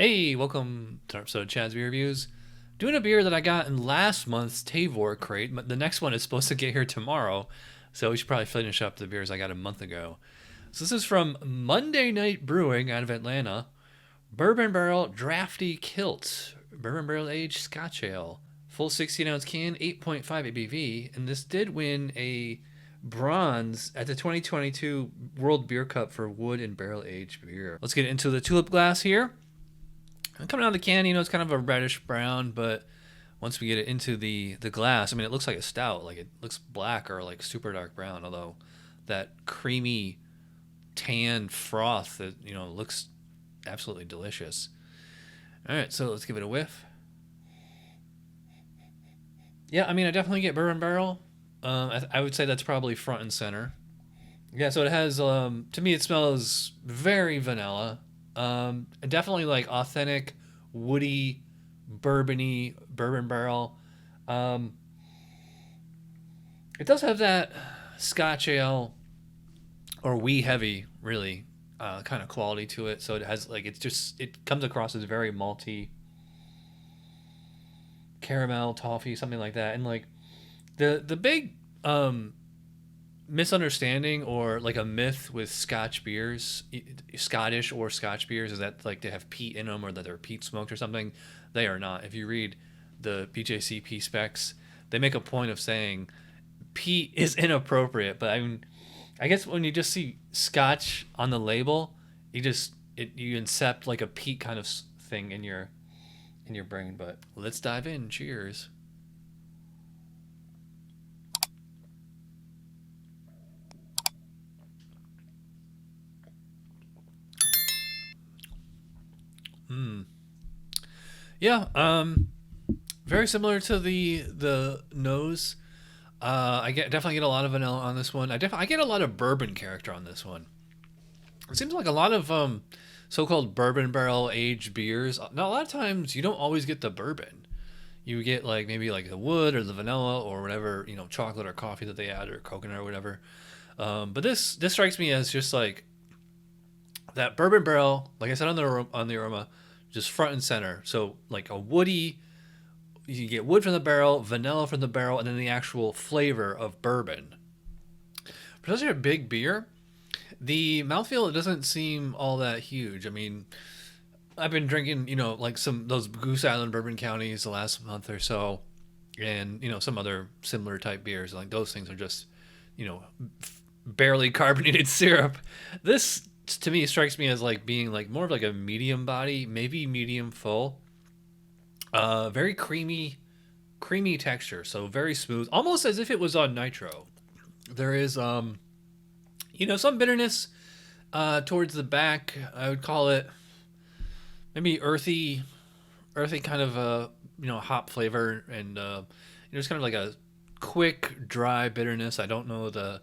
Hey, welcome to an episode of Chad's Beer Reviews. Doing a beer that I got in last month's Tavour crate. The next one is supposed to get here tomorrow, so we should probably finish up the beers I got a month ago. So this is from Monday Night Brewing out of Atlanta. Bourbon Barrel Drafty Kilt Bourbon Barrel Aged Scotch Ale. Full 16-ounce can, 8.5 ABV, and this did win a bronze at the 2022 World Beer Cup for wood and barrel aged beer. Let's get into the tulip glass here. Coming out of the can, it's kind of a reddish brown, but once we get it into the glass, it looks like a stout. Like, it looks black or like super dark brown, although that creamy tan froth that, looks absolutely delicious. All right, so let's give it a whiff. Yeah, I definitely get bourbon barrel. I would say that's probably front and center. Yeah, so it has, to me, it smells very vanilla. Definitely like authentic, woody, bourbon barrel. It does have that Scotch ale or wee heavy, really, kind of quality to it. So it has it comes across as very malty, caramel, toffee, something like that. And like the big misunderstanding or like a myth with Scotch beers, Scottish or Scotch beers, is that like they have peat in them or that they're peat smoked or something. They are not. If you read the BJCP specs, they make a point of saying peat is inappropriate. But I guess when you just see Scotch on the label, you incept like a peat kind of thing in your brain. But let's dive in. Cheers. Yeah, very similar to the nose. Definitely get a lot of vanilla on this one. I get a lot of bourbon character on this one. It seems like a lot of so-called bourbon barrel aged beers. Now, a lot of times you don't always get the bourbon. You get like maybe like the wood or the vanilla or whatever, chocolate or coffee that they add or coconut or whatever. But this strikes me as just like that bourbon barrel, like I said on the aroma, just front and center. So like a woody, you get wood from the barrel, vanilla from the barrel, and then the actual flavor of bourbon. For such a big beer, the mouthfeel, it doesn't seem all that huge. I've been drinking, like those Goose Island bourbon counties the last month or so, and some other similar type beers. Like those things are just, barely carbonated syrup. This to me strikes me as like being like more of like a medium body, maybe medium full. Very creamy texture, so very smooth, almost as if it was on nitro. There is some bitterness towards the back. I would call it maybe earthy kind of hop flavor, and just kind of like a quick dry bitterness. I don't know the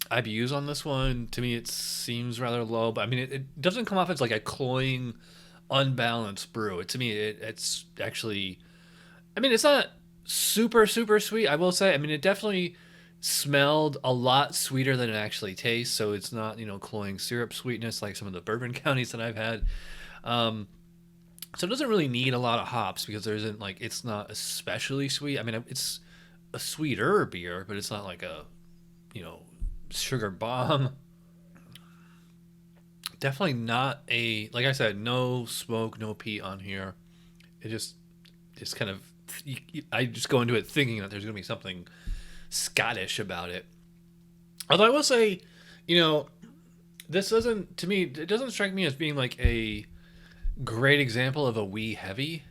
IBUs on this one. To me, it seems rather low, but it doesn't come off as like a cloying, unbalanced brew. It's actually, it's not super sweet, I will say. It definitely smelled a lot sweeter than it actually tastes, so it's not cloying syrup sweetness like some of the bourbon counties that I've had. So it doesn't really need a lot of hops because there isn't like, it's not especially sweet. It's a sweeter beer, but it's not like a sugar bomb. Definitely not like I said, no smoke, no peat on here. It's kind of, I just go into it thinking that there's going to be something Scottish about it. Although I will say, this doesn't, to me, it doesn't strike me as being like a great example of a wee heavy.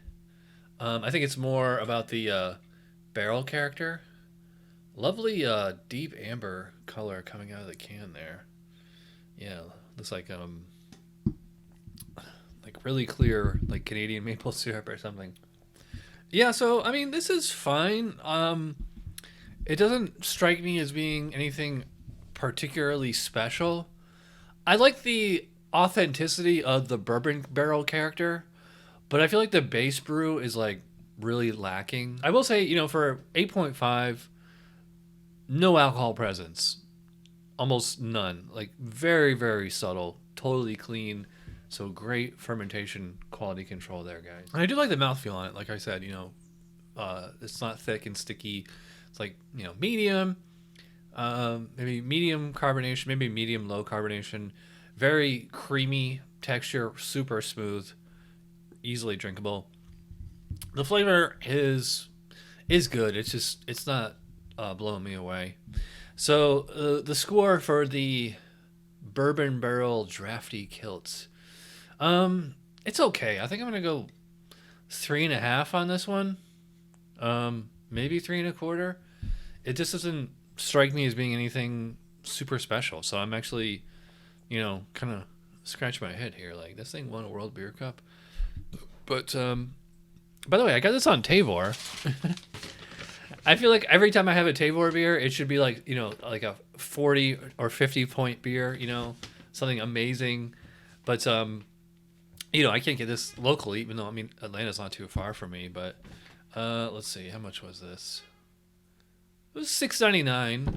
I think it's more about the barrel character. Lovely deep amber color coming out of the can there. Yeah, looks like really clear, like Canadian maple syrup or something. Yeah, so this is fine. It doesn't strike me as being anything particularly special. I like the authenticity of the bourbon barrel character, but I feel like the base brew is like really lacking. I will say, for 8.5, no alcohol presence, almost none. Like very subtle, totally clean, So great fermentation quality control there, guys. And I do like the mouthfeel on it. Like I said, it's not thick and sticky. It's like, medium, maybe medium carbonation, maybe medium low carbonation. Very creamy texture, super smooth, easily drinkable. The flavor is good. It's not blowing me away. So the score for the bourbon barrel Drafty Kilt, it's okay. I think I'm gonna go 3.5 on this one. Maybe 3.25. It just doesn't strike me as being anything super special. So I'm actually, kind of scratch my head here. Like, this thing won a World Beer Cup. But by the way, I got this on Tavour. I feel like every time I have a Tavour beer, it should be like, like a 40 or 50 point beer, something amazing. But I can't get this locally, even though Atlanta's not too far from me. But let's see, how much was this? It was $6.99,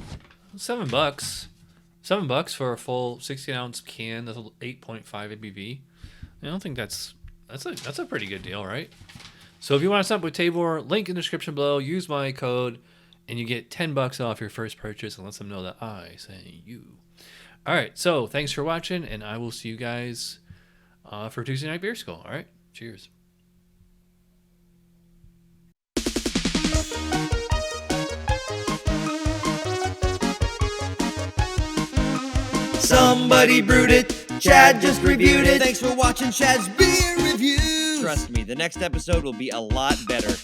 $7. $7 for a full 16-ounce can. That's 8.5 ABV. I don't think that's a pretty good deal, right? So if you want to sign up with Tavour, link in the description below. Use my code, and you get $10 off your first purchase, and let them know that I sent you. All right, so thanks for watching, and I will see you guys for Tuesday Night Beer School. All right, cheers. Somebody brewed it, Chad just reviewed it. Thanks for watching Chad's Beer Review. Trust me, the next episode will be a lot better.